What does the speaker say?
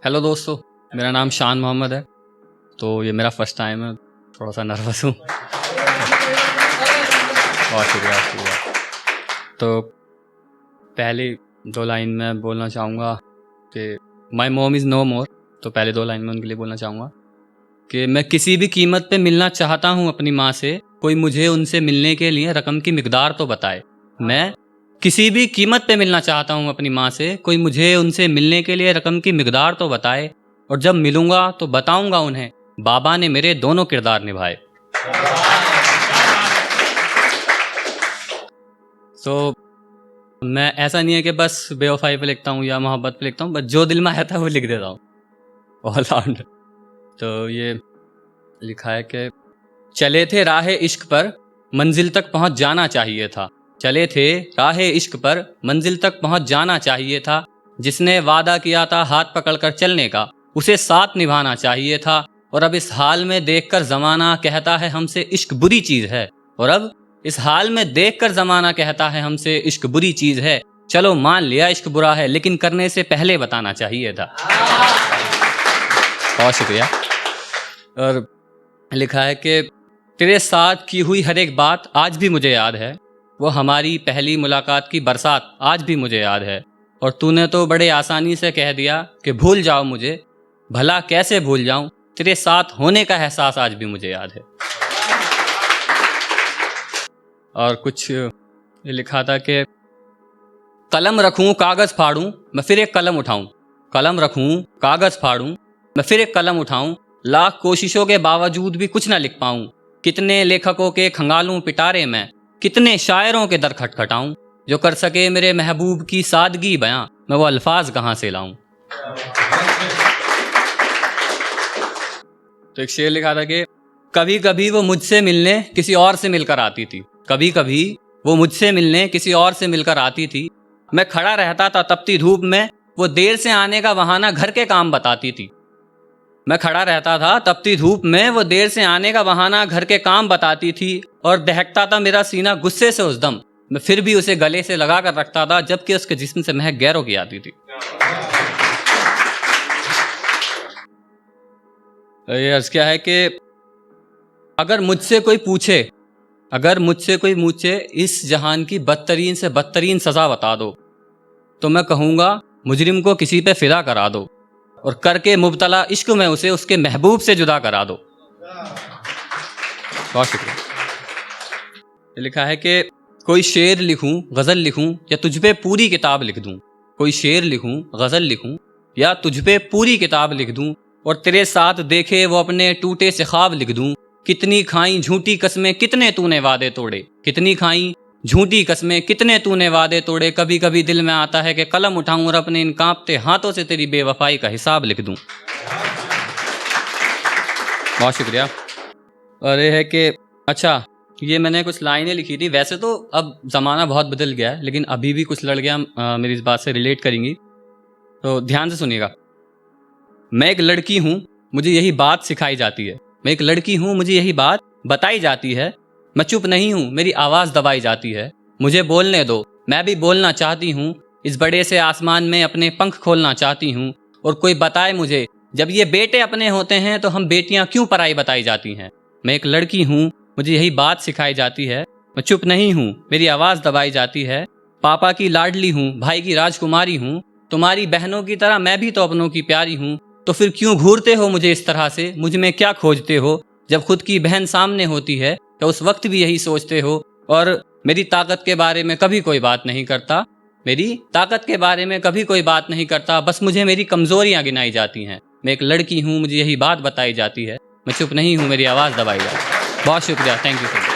Hello दोस्तों, मेरा नाम शान मोहम्मद है। तो ये मेरा फर्स्ट टाइम है, थोड़ा सा नर्वस हूँ। बहुत शुक्रिया। तो पहली 2 लाइन में बोलना चाहूँगा कि माई मॉम इज़ नो मोर। तो पहले 2 लाइन में उनके लिए बोलना चाहूँगा कि मैं किसी भी कीमत पे मिलना चाहता हूँ अपनी माँ से, कोई मुझे उनसे मिलने के लिए रकम की मिकदार तो बताए। मैं किसी भी कीमत पे मिलना चाहता हूँ अपनी माँ से, कोई मुझे उनसे मिलने के लिए रकम की मिकदार तो बताए। और जब मिलूंगा तो बताऊंगा उन्हें, बाबा ने मेरे दोनों किरदार निभाए। तो मैं ऐसा नहीं है कि बस बेवफाई पे लिखता हूँ या मोहब्बत पे लिखता हूँ, बस जो दिल में आता है वो लिख देता हूँ ऑल राउंड। तो ये लिखा है कि चले थे राहे इश्क पर, मंजिल तक पहुँच जाना चाहिए था। चले थे राहे इश्क पर, मंजिल तक पहुँच जाना चाहिए था। जिसने वादा किया था हाथ पकड़कर चलने का, उसे साथ निभाना चाहिए था। और अब इस हाल में देखकर ज़माना कहता है हमसे इश्क बुरी चीज़ है। और अब इस हाल में देखकर ज़माना कहता है हमसे इश्क बुरी चीज़ है। चलो मान लिया इश्क बुरा है, लेकिन करने से पहले बताना चाहिए था। बहुत शुक्रिया। और लिखा है कि तेरे साथ की हुई हर एक बात आज भी मुझे याद है। वो हमारी पहली मुलाकात की बरसात आज भी मुझे याद है। और तूने तो बड़े आसानी से कह दिया कि भूल जाओ मुझे, भला कैसे भूल जाऊं, तेरे साथ होने का एहसास आज भी मुझे याद है। और कुछ ये लिखा था कि कलम रखूं कागज़ फाड़ूं, मैं फिर एक कलम उठाऊं। कलम रखूं कागज़ फाड़ूं, मैं फिर एक कलम उठाऊं। लाख कोशिशों के बावजूद भी कुछ ना लिख पाऊं। कितने लेखकों के खंगालूं पिटारे मैं, कितने शायरों के दर खटखटाऊं। जो कर सके मेरे महबूब की सादगी बयां, मैं वो अल्फाज कहाँ से लाऊं। तो एक शेर लिखा था कि कभी कभी वो मुझसे मिलने किसी और से मिलकर आती थी। कभी कभी वो मुझसे मिलने किसी और से मिलकर आती थी। मैं खड़ा रहता था तपती धूप में, वो देर से आने का बहाना घर के काम बताती थी। मैं खड़ा रहता था तपती धूप में, वो देर से आने का बहाना घर के काम बताती थी। और दहकता था मेरा सीना गुस्से से उस दम, मैं फिर भी उसे गले से लगा कर रखता था, जबकि उसके जिस्म से महक गैरों की आती थी। ये अर्ज क्या है कि अगर मुझसे कोई पूछे इस जहान की बदतरीन से बदतरीन सजा बता दो, तो मैं कहूँगा मुजरिम को किसी पे फिदा करा दो। और करके मुब्तला इश्क में उसे उसके महबूब से जुदा करा दो। बहुत शुक्रिया। लिखा है कि कोई शेर लिखूं गज़ल लिखूं या तुझ पे पूरी किताब लिख दूं। कोई शेर लिखूं गज़ल लिखूं या तुझ पे पूरी किताब लिख दूं। और तेरे साथ देखे वो अपने टूटे से ख्वाब लिख दूं। कितनी खाई झूठी कस्में कितने तूने वादे तोड़े, कितनी खाई झूठी कस्में कितने तूने वादे तोड़े। कभी कभी दिल में आता है कि कलम उठाऊं और अपने इन कांपते हाथों से तेरी बेवफाई का हिसाब लिख दूं। बहुत शुक्रिया। और ये है कि अच्छा, ये मैंने कुछ लाइनें लिखी थी। वैसे तो अब ज़माना बहुत बदल गया है, लेकिन अभी भी कुछ लड़कियां मेरी इस बात से रिलेट करेंगी, तो ध्यान से सुनिएगा। मैं एक लड़की हूँ, मुझे यही बात सिखाई जाती है। मैं एक लड़की हूँ, मुझे यही बात बताई जाती है। मैं चुप नहीं हूँ, मेरी आवाज़ दबाई जाती है। मुझे बोलने दो, मैं भी बोलना चाहती हूँ। इस बड़े से आसमान में अपने पंख खोलना चाहती हूँ। और कोई बताए मुझे, जब ये बेटे अपने होते हैं तो हम बेटियाँ क्यों पराई बताई जाती हैं। मैं एक लड़की हूँ, मुझे यही बात सिखाई जाती है। मैं चुप नहीं हूँ, मेरी आवाज़ दबाई जाती है। पापा की लाडली हूँ, भाई की राजकुमारी हूँ। तुम्हारी बहनों की तरह मैं भी तो अपनों की प्यारी हूँ। तो फिर क्यों घूरते हो मुझे इस तरह से, मुझ में क्या खोजते हो। जब खुद की बहन सामने होती है तो उस वक्त भी यही सोचते हो। और मेरी ताकत के बारे में कभी कोई बात नहीं करता, मेरी ताकत के बारे में कभी कोई बात नहीं करता। बस मुझे मेरी कमज़ोरियाँ गिनाई जाती हैं। मैं एक लड़की हूँ, मुझे यही बात बताई जाती है। मैं चुप नहीं हूँ, मेरी आवाज़ दबाई जाती है। बहुत शुक्रिया, थैंक यू सर।